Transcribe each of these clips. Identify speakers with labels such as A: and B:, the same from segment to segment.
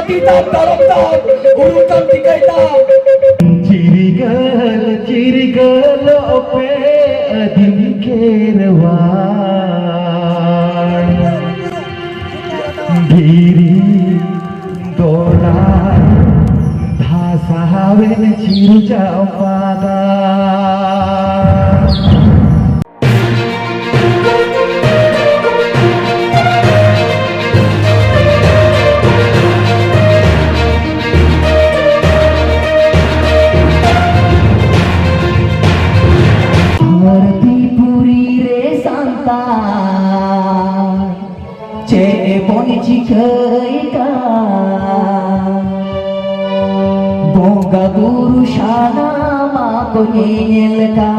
A: Matitan daraptan urutan tikaitan
B: Cirigal ope adim kerwan Diri dolar dhasawen ciru japada Bonga buru shana ma ko nyel ka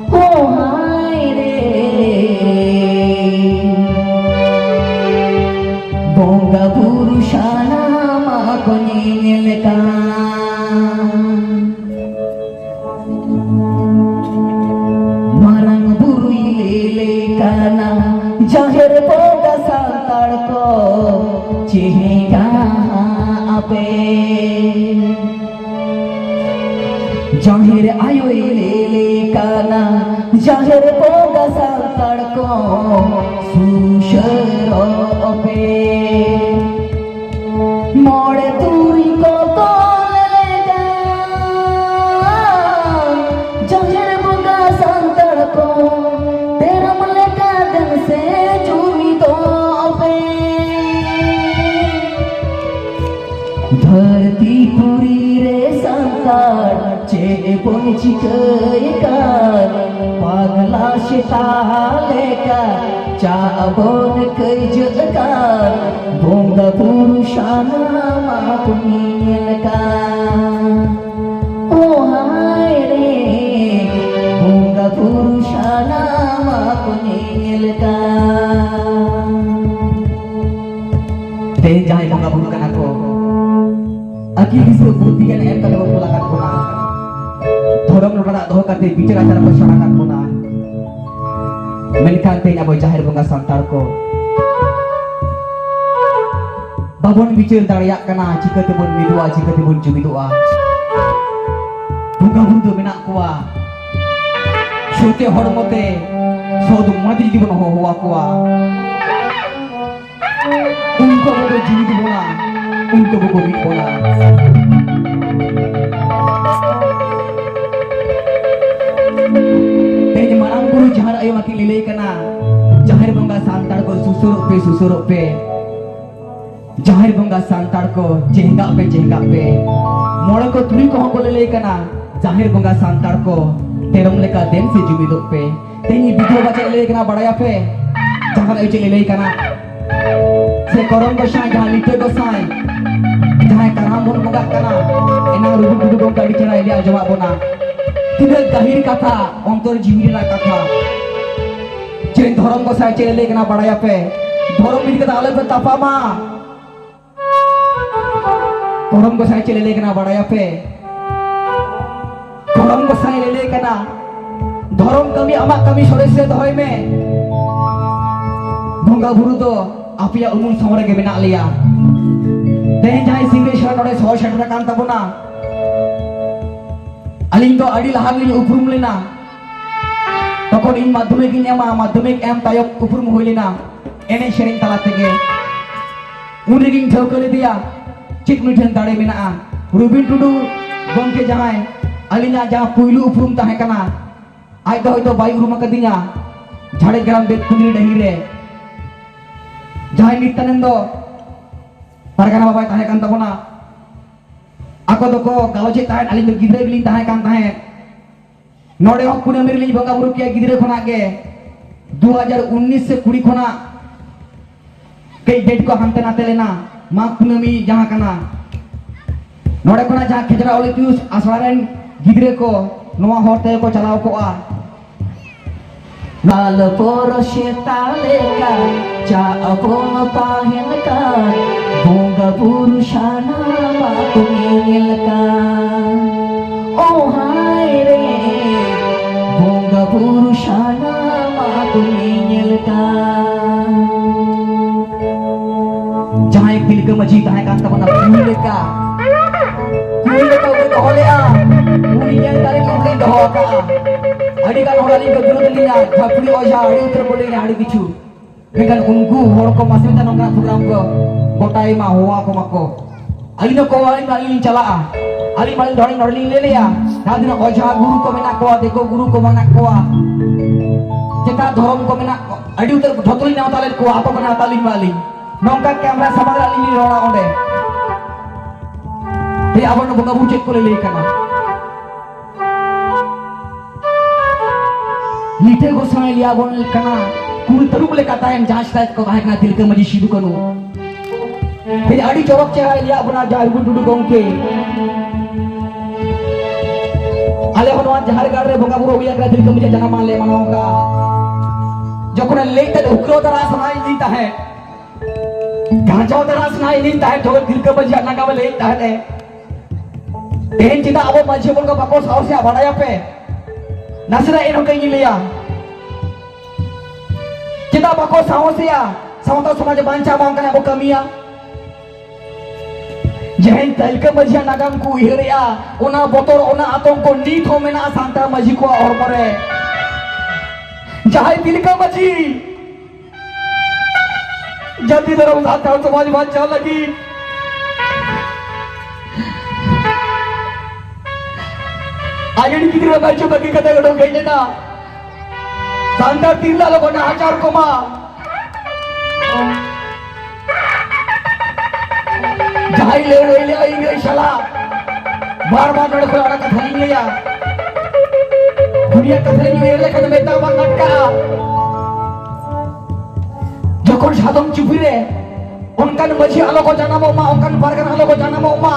B: oh hai re bonga buru shana ma ko nyel ka marang buru ile kana jahir bonga santar ko chehega ape jahir ayo ile kana jahir bonga santar ko susharo ape mode turi ko tole ga jahir bonga santar ko धरती पुरी रे संतार चे बोंची कयकार पागला शिताले का चाबोन कई जकार बोंगा पुरुषाना मा पुनील का ओ हाय रे बोंगा पुरुषाना मा पुनील का ते जाय बोंगा पुरु kana ko Aki bisa buktikan ayat kata berpulakan puna Thorom nurana doh kate bicara acara masyarakat puna Menkan te aboy jahir bunga santar ko Babon bicara darayak kana jika tebun midua jika tebun jumidua Bunga buntu menak kuwa Shote hormote Sodu mati jibun hoa kuwa Unko bodo jimidu bola Unko bodo mit bola Tanya marang guru jahar ayo makin lilai kana Jahir bangga santar ko susuruk pe Jahir bangga santar ko jenggak pe Mora ko turi ko hong ko lilai kana Jahir bangga santar ko Terong leka den se jumiduk pe Tanya video baca lilai kana badaya pe Jahar ayo cek lilai kana Se korong gosai jahan lite gosai Jahan karam bon bongak kana Enang rubuk duduk bongka bicara ini ajawab bona Tidak gahir kata ontor jimira kata Jen dhorong gosai cele kena badaya pe Dhorong bidi kata alai betapa ma Dhorong gosai cele kena badaya pe Dhorong gosai lele kena Dhorong kami amak kami sore se dhoy me Bongga buru to apia umum samore ge menak liya Teh jai singreswar node 160 kan tabona Aling do adi lahan lini uprum lena Tokon in madhumik in ema madhumik em tayok uprum hoilena Ene sharing tala tege Uniging thokole dia Cik nudhan dare menaa Rubin tudu gongke jahai Alinya jaha puilu uprum tahe kana Aida hoito bayi uruma kadinya Jhade gram bet kuniri dahire Jahai Nityanendo Pargana babai tahe kan tabona Ako doko kalau cek tahan aling gidre biling tahan kan tahan Node hok kuna mirling bangga buru kia gidre khona ke 2019 se 20 khona Kei date ko hante nate lena Mak kunami jaha kana Node khona jaha khejra ole tius aswaren gidre ko Noa horte ko chalao ko a Nal poro shetale ka Cha apon tahen ka Bonga purushana ma kumingil ka Oh hai re Bonga purushana ma kumingil ka kan teman leka udah doholea yang dari udah dohoka adi kan orang ini guru dilinya japuri oja adi terboleh adi kicu dengan ungu orang ko masih tanong kan program ko botai mah hoa ko mako ali no ko ali chala ali malin doring norling lele ya tadi no oja guru ko menak ko deko guru ko menak ko kita dhorom ko menak adi utar dhotuli na talen ko apa ko na talin mali nongka kamera samara ali rona onde he abon bonga bujet ko lele kana नीचे को समय लिया बोल कना कुल तरुप ले कता है जांच टाइप को कहा दिल के मजी सीधु कनु फिर आड़ी चौक चढ़ा लिया अपना जारगु डुडु गों के आले हनुमान जहर गाड़ रे भंगा बुरो हुआ दिल के मुझे जन्म ले मनाओ का जो कोने लेते उग्रो तरह सुनाई देता है गांजो तरह सुनाई देता है जो दिल के मजी अन्ना का लेता है तेन चिता अब मजी बोल का बको साव से बढ़ाया पे nasira ino kay liya kita bako sawo siya sawo to समाज banca mau kana bo kamiya jahin talka majia nagam ku ihriya ona botor ona atong ko nit ho mena santa maji ko or mare jahai tilka maji jadi dalam santa समाज banca lagi ion कितने बच्चों बगी कथा करो गई ना Santa तीरला लोगों ने हजार कोमा जाई ले आएंगे शला बार नड़ को आना कथा नहीं लिया दुनिया कथा नहीं ले कथा बेटा बंगट का जो कौन साधम चुपी रे उनका मछी आलो को जाना मोमा उनका बर्गर आलो को जाना मोमा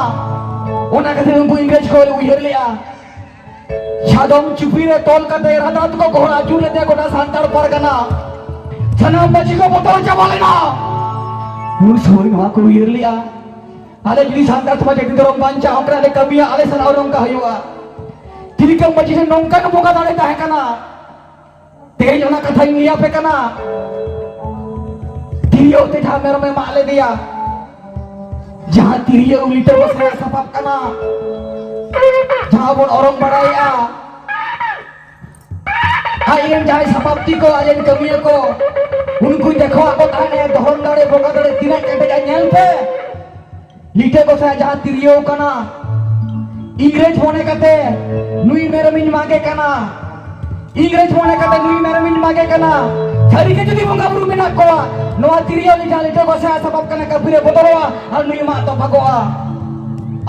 B: उन्हें कथा उनको इंग्लिश को उहिर लिया सादम चुपीरे तोल कते रात को घोड़ा चूले दे गोटा सांतार परगना सनम बजी को बोतल चबालेना उन सोई नवा को हिर लिया आले जिनी सांतार समाज एक दरम बांचा ओकरा ले कमिया आले सन औरंग का हयुआ तिलकम बजी से नोंकन बोगा दाड़े ताहे कना तेज ओना कथा लिया पे कना तिरियो ते था मेरे में माले दिया जहां तिरियो लीटर बसरे सपाप कना जहाँ बोल orang बढ़ाया आयन जाए सपाप्ती को आयन कमिया को उनको देखो आपको ताने धोन दाड़े बोगा दाड़े तीन घंटे का न्याल पे लीटे को से जहाँ तिरियो कना इंग्रेज होने कते नुई मेरे मिन मांगे कना इंग्रेज होने कते नुई मेरे मिन मांगे कना छरी के जुदी बोगा बुरु मिना कोआ नोआ तिरियो लीटे को से सपाप कना कबीरे बोतलवा और नुई मा तो भगोआ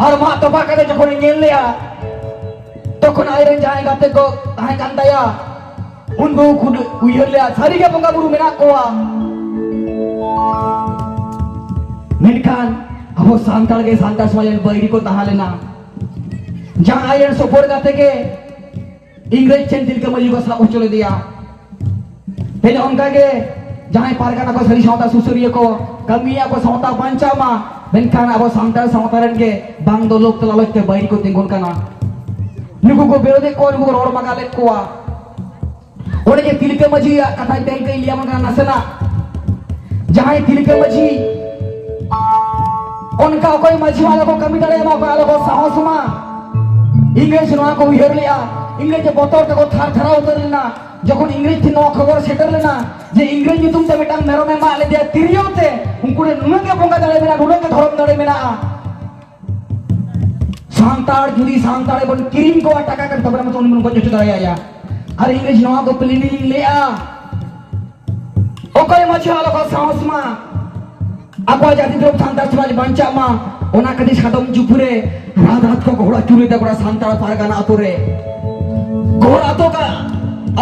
B: और माँ तो बाका जो कोने ᱧᱮᱞ लिया तो कोन आयरन जाए गाते को ताहे कान दया उनको खुद उयर लिया सारी के बंगा बुरु मेना कोआ मेनखान अब सांताल के सांताल समाज बैरी को ताहा लेना जहां आयरन सपोर्ट गाते के इंग्रेज चेन दिल के मजी को सा उचले दिया पहले उनका के जहां पारगाना को सरी सावता सुसुरिया को कमिया को सावता बांचा मा मेनखान अब सांताल सावतारन के बांग दो लोग तलालोच के बैरी को तिंगुन काना नुको को बेरोदे को नुको रोड मगाले कोआ ओने के तिलके मजी कथा तेल के लिया मगा नसना जहां तिलके मजी उनका कोई मजी वाला को कमी डरे मा वाला को साहस मा इंग्लिश नो को हिर लिया इंग्लिश बोतल को थार थारा उतर लेना जखन इंग्लिश नो खबर सेटर लेना जे इंग्लिश तुम ते बेटा मेरो में माले दे तिरियो ते उनको ने नुन के बोंगा डरे मेना नुन के धरम डरे मेना सांतार जुदी सांतारे बन किरिम को अटका कर तबरा में तो उन को जच दया या अरे इंग्लिश नो को प्लेनी ले आ ओ कोई मछी वाला को साहस मा आपा जाति द्रोप सांतार समाज बंचा मा ओना कदी सादम जुपुरे रात रात को घोड़ा चूरे ते घोड़ा सांतार पारगाना आतोरे घोड़ा तो का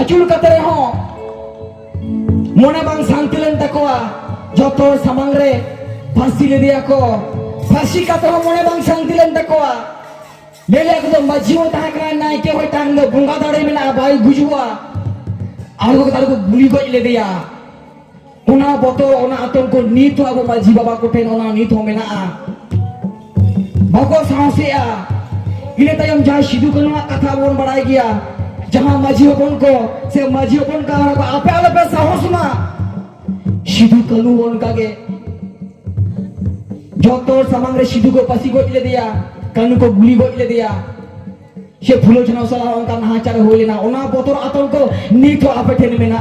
B: अचुल कतरे हो मोने बांग सांतिलेन तकोआ जोतो समंगरे फांसी ले दिया को फांसी का तो मोने बांग सांतिलेन तकोआ लेले को तो मजीओ ताकरा नाय के होय टांग बुंगा दाड़े में ना भाई गुजुआ आलो को तालो को बुली को ले दिया ओना बोतो ओना आतन को नीत अब मजी बाबा को टेन ओना नीत हो मेना भगो साहसिया इने तयम जा सिधु कनुआ कथा बोन बढ़ाई गया जहां मजी होपन को से मजी होपन का आपे आलो पे साहस मा सिधु कनु बोन का के जोतो सामंग रे सिद्धू को पसी गोज ले दिया कानू को गुली गोज ले दिया से फुलो चना सला उनका नाचार हो लेना ओना बोतर आतंक नीतो आपे ठेन मेना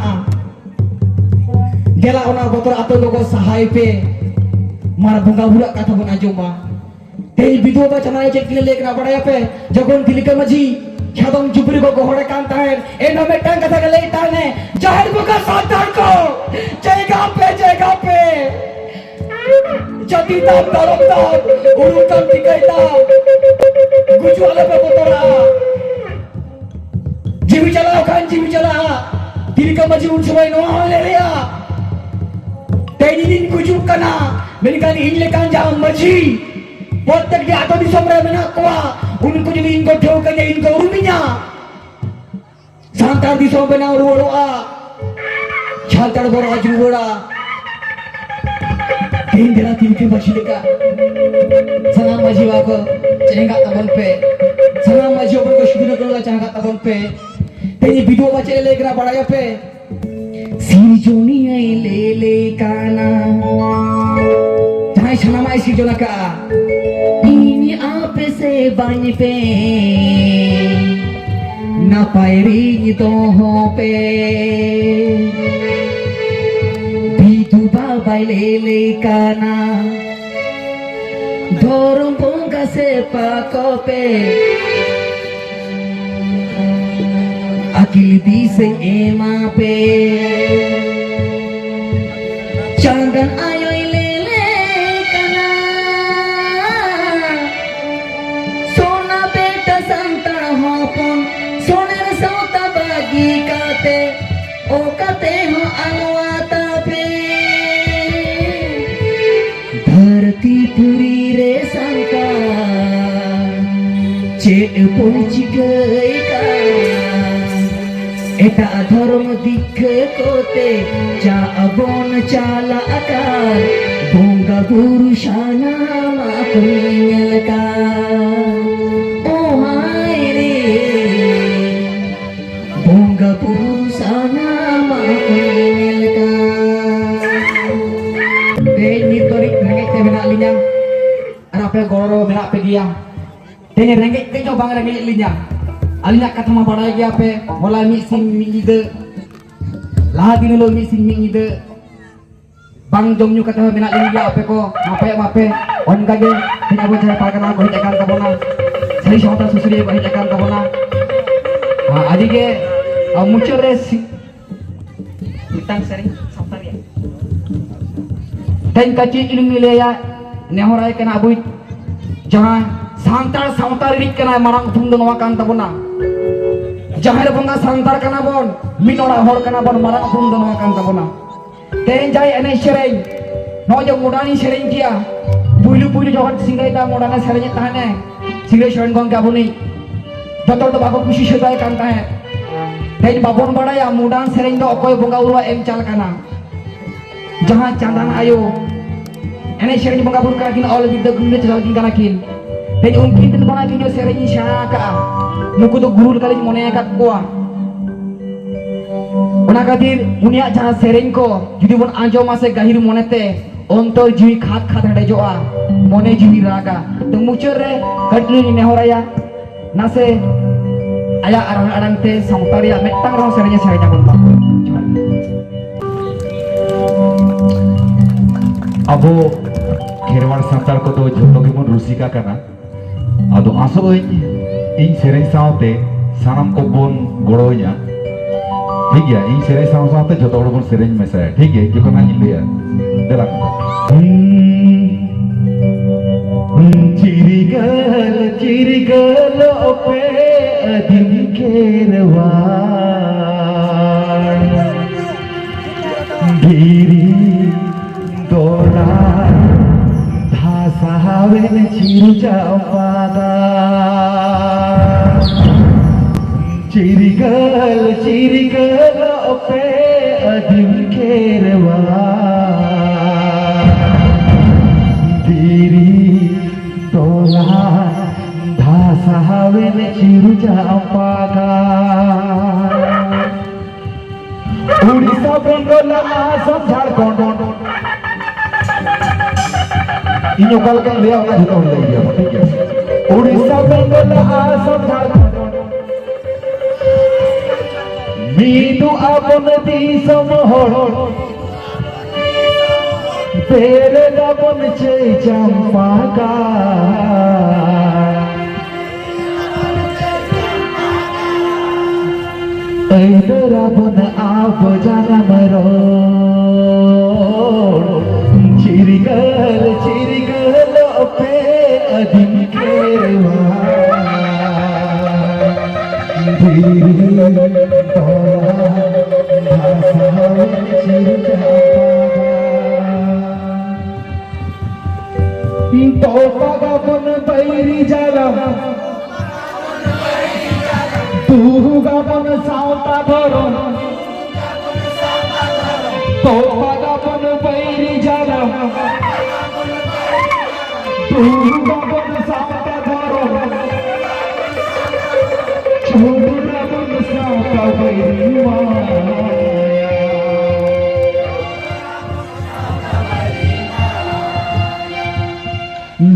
B: गेला ओना बोतर आतंक को सहाय पे मारा बुंगा बुरा कथा बना जोमा तेई विधवा चना चेक ले लेकना बड़ा पे जगन तिलके मजी छदम जुबरी को गोहड़े कांता है एनो में टंग कथा ले ताने जाहिर बुका सातार को जयगा पे जति ताम दारम ताम उरु ताम तिkai ताम गुजु ala पे बोतरा जीवी चला तिलके मजी उन समय नोआ ले लिया तेई दिन गुजु कना मेनकान इन लेकान जा मजी प्रत्येक di atau di somre mena kuwa unku jadi ingo jauh kanya ingo uruminya santar di somre na uru-urua chantar boro aju ura kain dela tilke bachi deka sanam maji wako cengga tabon pe sanam maji open ko shuduna kola cengga tabon pe teni video bachi lekra badaya pe sirjoni ai lele kana jai sanamai sirjona ka ini apa se bany pe na pairi to ho pe bitu babai lele kana dorom ponga se pako pe akil di se ema pe chandan ayo kate ho anuata pe dharti puri re sangka chet ponchikai ka eta dharm dikhe kote ja abon chala akar bonga guru shana ma kunyal ka oh hai re bonga guru shana linyang arape goro mena pe dia tene rengek ke jo bang rengek linyang alina kata ma bada gi ape mola mi sing mi ide la dinu lo mi sing mi ide bang jom nyu kata mena linyang ape ko mape on kage tena bo jara parkana ko hitakan kabona sari shota susuri ko hitakan kabona adige muchure hitang sari samtar ya ten kaci ilmu leya nehorai kena abuit jangan santar rik kena marang thum dono kan tabona jahar bonga santar kana bon minora hor kana bon marang thum dono kan tabona ten jai ene sereng no jo mudani sereng kia builu johan singai ta modana sereng tahane singai sereng gong kabuni jotor to bago kushi sedai kan tahe ten babon badaya mudan sereng do okoy bonga urwa em chal kana jahan candang ayo ene sereng bonga bur kakin all with the gunde chal kin kana kin ten unkin ten bana kin sereng shaka nuku to guru kali mone kat koa ona kadir unia jahan sereng ko judi bon anjo mase gahir monete ontor jiwi khat hade joa mone jiwi raga to mucur re kadni nehoraya nase aya arang te sangtaria metang ro serenya bon pak
C: abo kherwal santar ko do joto gemon rusika kana ado aso ing sereng saute sanam ko bon goronya ठीक है ing sereng saute joto bon sereng mesa ठीक है joko na ile dela chirigal ope adim kerwan giri dola dhasawen chiru chapada chirigal ope adim kerwan diri dola dhasawen chiru chapada Odisha Bengal Assam Jharkhand इन ओका लेका ले आवना झूठा हो गया ठीक है उड़ीसा बेंगल आसम झारखंड मीदु आपन दिसम हर तेरे गबन चे चंपा का राबन आप जानम रो चिरिगल पे अदिन केरवा तो पगपन बैरी जालम तू गपन सावता धरो तो पगपन बैरी जालम तू गपन सावता धरो छोड़ गपन सावता बैरी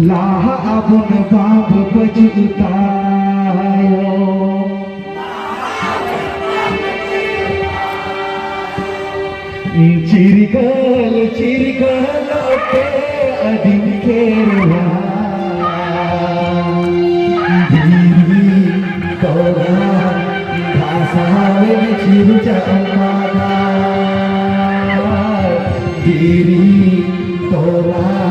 C: लाह अबुन बाब बजुतायो चिरिगल पे अदिन केरवा धीरी तोरा भाषावे चिर चंपा धीरी तोरा